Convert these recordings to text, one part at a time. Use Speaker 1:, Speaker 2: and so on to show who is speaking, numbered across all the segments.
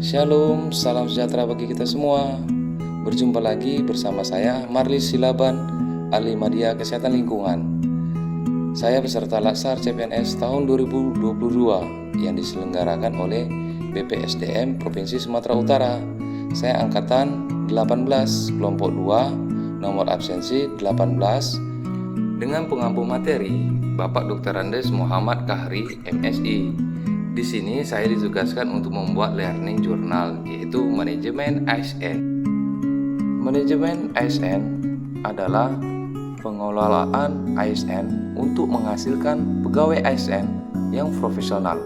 Speaker 1: Shalom, salam sejahtera bagi kita semua. Berjumpa lagi bersama saya Marlis Silaban, ahli media kesehatan lingkungan. Saya peserta Laksar CPNS tahun 2022 yang diselenggarakan oleh BPSDM Provinsi Sumatera Utara. Saya angkatan 18, kelompok 2, nomor absensi 18, dengan pengampu materi Bapak Dr. Andes Muhammad Kahri, MSI. Di sini saya ditugaskan untuk membuat learning journal, yaitu manajemen ASN. Manajemen ASN adalah pengelolaan ASN untuk menghasilkan pegawai ASN yang profesional,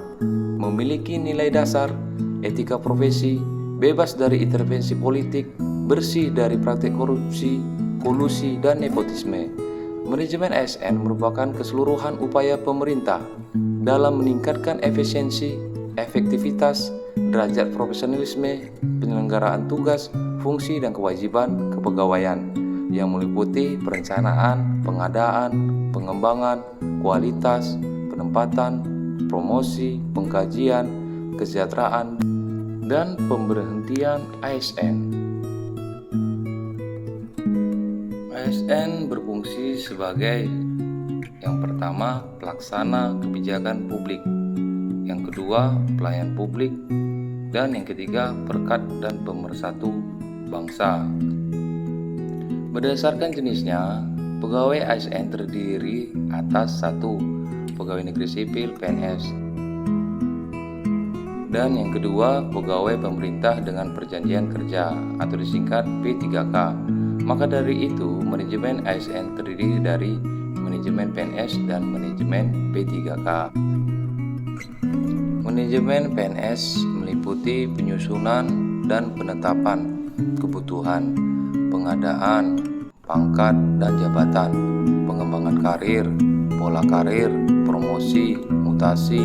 Speaker 1: memiliki nilai dasar, etika profesi, bebas dari intervensi politik, bersih dari praktik korupsi, kolusi, dan nepotisme. Manajemen ASN merupakan keseluruhan upaya pemerintah dalam meningkatkan efisiensi, efektivitas, derajat profesionalisme, penyelenggaraan tugas, fungsi, dan kewajiban kepegawaian yang meliputi perencanaan, pengadaan, pengembangan, kualitas, penempatan, promosi, pengkajian, kesejahteraan, dan pemberhentian ASN. ASN berfungsi sebagai yang pertama, pelaksana kebijakan publik. Yang kedua, pelayan publik. Dan yang ketiga, perekat dan pemersatu bangsa. Berdasarkan jenisnya, pegawai ASN terdiri atas 1. Pegawai negeri sipil PNS. Dan yang kedua, pegawai pemerintah dengan perjanjian kerja atau disingkat P3K. Maka dari itu, manajemen ASN terdiri dari manajemen PNS dan manajemen P3K. Manajemen PNS meliputi penyusunan dan penetapan kebutuhan, pengadaan, pangkat dan jabatan, pengembangan karir, pola karir, promosi, mutasi,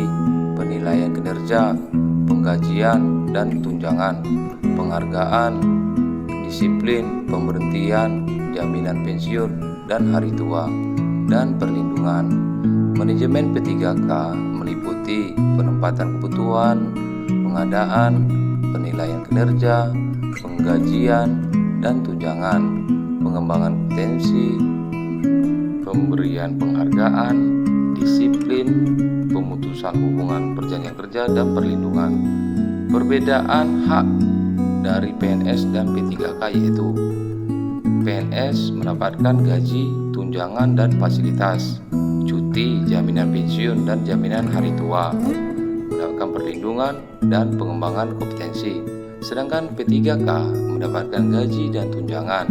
Speaker 1: penilaian kinerja, penggajian dan tunjangan, penghargaan, disiplin, pemberhentian, jaminan pensiun dan hari tua, dan perlindungan. Manajemen P3K meliputi penempatan kebutuhan, pengadaan, penilaian kinerja, penggajian dan tunjangan, pengembangan kompetensi, pemberian penghargaan, disiplin, pemutusan hubungan perjanjian kerja dan perlindungan. Perbedaan hak dari PNS dan P3K yaitu PNS mendapatkan gaji, tunjangan dan fasilitas, cuti, jaminan pensiun dan jaminan hari tua, mendapatkan perlindungan dan pengembangan kompetensi. Sedangkan P3K mendapatkan gaji dan tunjangan,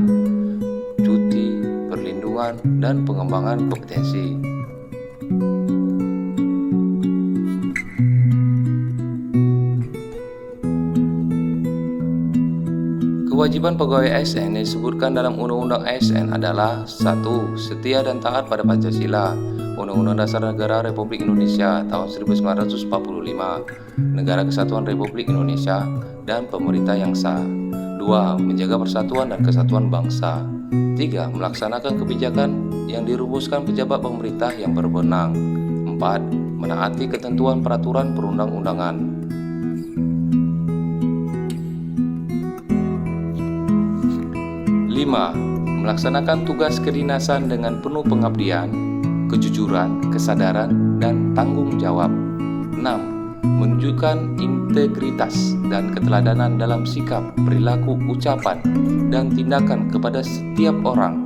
Speaker 1: cuti, perlindungan dan pengembangan kompetensi. Kewajiban pegawai ASN yang disebutkan dalam Undang-Undang ASN adalah 1. Setia dan taat pada Pancasila, Undang-Undang Dasar Negara Republik Indonesia tahun 1945, Negara Kesatuan Republik Indonesia, dan pemerintah yang sah. 2. Menjaga persatuan dan kesatuan bangsa. 3. Melaksanakan kebijakan yang dirumuskan pejabat pemerintah yang berwenang. 4. Menaati ketentuan peraturan perundang-undangan. 5. Melaksanakan tugas kedinasan dengan penuh pengabdian, kejujuran, kesadaran, dan tanggung jawab. 6. Menunjukkan integritas dan keteladanan dalam sikap, perilaku, ucapan, dan tindakan kepada setiap orang,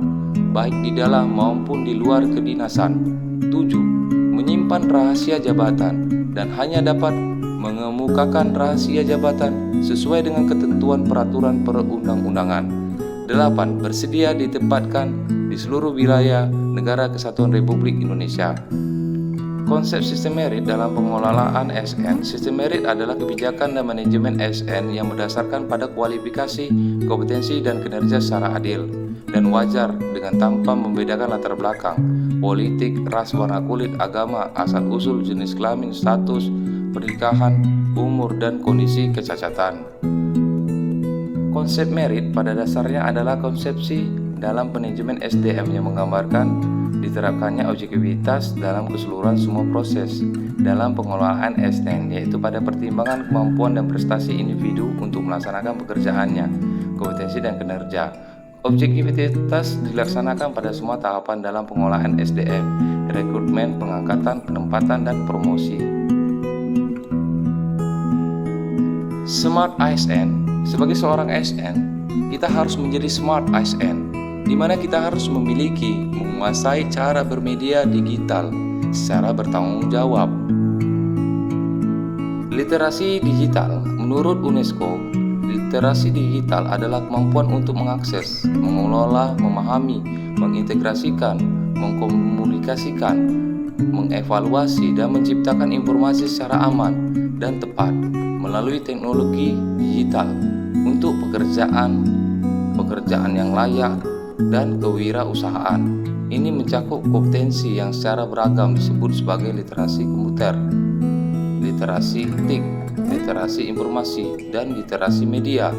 Speaker 1: baik di dalam maupun di luar kedinasan. 7. Menyimpan rahasia jabatan dan hanya dapat mengemukakan rahasia jabatan sesuai dengan ketentuan peraturan perundang-undangan. 8. Bersedia ditempatkan di seluruh wilayah Negara Kesatuan Republik Indonesia. Konsep sistem merit dalam pengelolaan ASN. Sistem merit adalah kebijakan dan manajemen ASN yang berdasarkan pada kualifikasi, kompetensi, dan kinerja secara adil dan wajar dengan tanpa membedakan latar belakang, politik, ras, warna kulit, agama, asal-usul, jenis kelamin, status, pernikahan, umur, dan kondisi kecacatan. Konsep merit pada dasarnya adalah konsepsi dalam manajemen SDM yang menggambarkan Diterapkannya objektivitas dalam keseluruhan semua proses dalam pengelolaan ASN, yaitu pada pertimbangan kemampuan dan prestasi individu untuk melaksanakan pekerjaannya, kompetensi dan kinerja. Objektivitas dilaksanakan pada semua tahapan dalam pengolahan SDM, rekrutmen, pengangkatan, penempatan, dan promosi. Smart ASN. Sebagai seorang ASN, kita harus menjadi smart ASN, di mana kita harus menguasai cara bermedia digital secara bertanggung jawab. Literasi digital. Menurut UNESCO, literasi digital adalah kemampuan untuk mengakses, mengelola, memahami, mengintegrasikan, mengkomunikasikan, mengevaluasi, dan menciptakan informasi secara aman dan tepat melalui teknologi digital untuk pekerjaan yang layak dan kewirausahaan. Ini mencakup kompetensi yang secara beragam disebut sebagai literasi komputer, literasi TIK, literasi informasi, dan literasi media.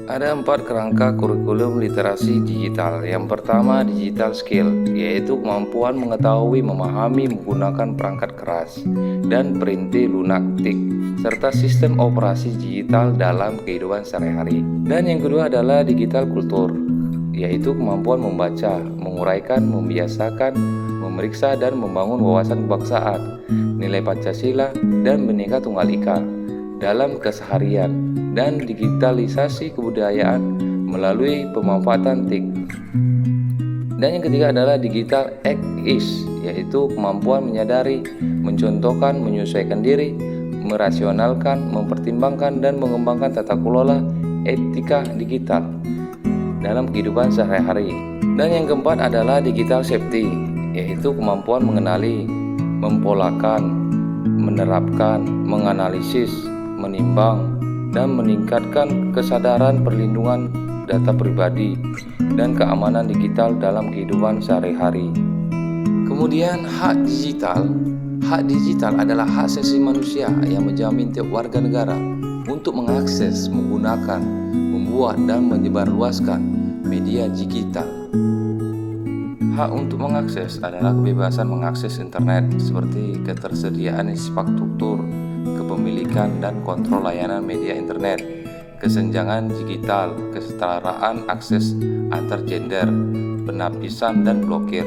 Speaker 1: Ada 4 kerangka kurikulum literasi digital. Yang pertama, digital skill, yaitu kemampuan mengetahui, memahami, menggunakan perangkat keras dan perintah lunak TIK, serta sistem operasi digital dalam kehidupan sehari-hari. Dan yang kedua adalah digital kultur, yaitu kemampuan membaca, menguraikan, membiasakan, memeriksa, dan membangun wawasan kebangsaan, nilai Pancasila, dan Bhinneka Tunggal Ika dalam keseharian, dan digitalisasi kebudayaan melalui pemanfaatan TIK. Dan yang ketiga adalah digital ACT, yaitu kemampuan menyadari, mencontohkan, menyesuaikan diri, merasionalkan, mempertimbangkan, dan mengembangkan tata kelola etika digital dalam kehidupan sehari-hari. Dan yang keempat adalah digital safety, yaitu kemampuan mengenali, mempolakan, menerapkan, menganalisis, menimbang, dan meningkatkan kesadaran perlindungan data pribadi dan keamanan digital dalam kehidupan sehari-hari. Kemudian hak digital. Hak digital adalah hak asasi manusia yang menjamin tiap warga negara untuk mengakses, menggunakan, membuat, dan menyebarluaskan media digital. Hak untuk mengakses adalah kebebasan mengakses internet seperti ketersediaan infrastruktur, kepemilikan dan kontrol layanan media internet, kesenjangan digital, kesetaraan akses antar gender, penapisan dan blokir.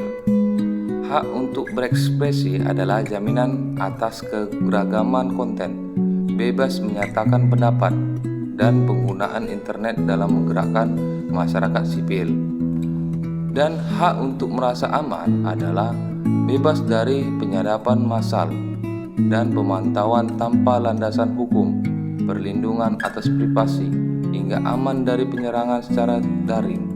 Speaker 1: Hak untuk berekspresi adalah jaminan atas keberagaman konten, bebas menyatakan pendapat, dan penggunaan internet dalam menggerakkan masyarakat sipil. Dan hak untuk merasa aman adalah bebas dari penyadapan massal dan pemantauan tanpa landasan hukum, perlindungan atas privasi, hingga aman dari penyerangan secara daring.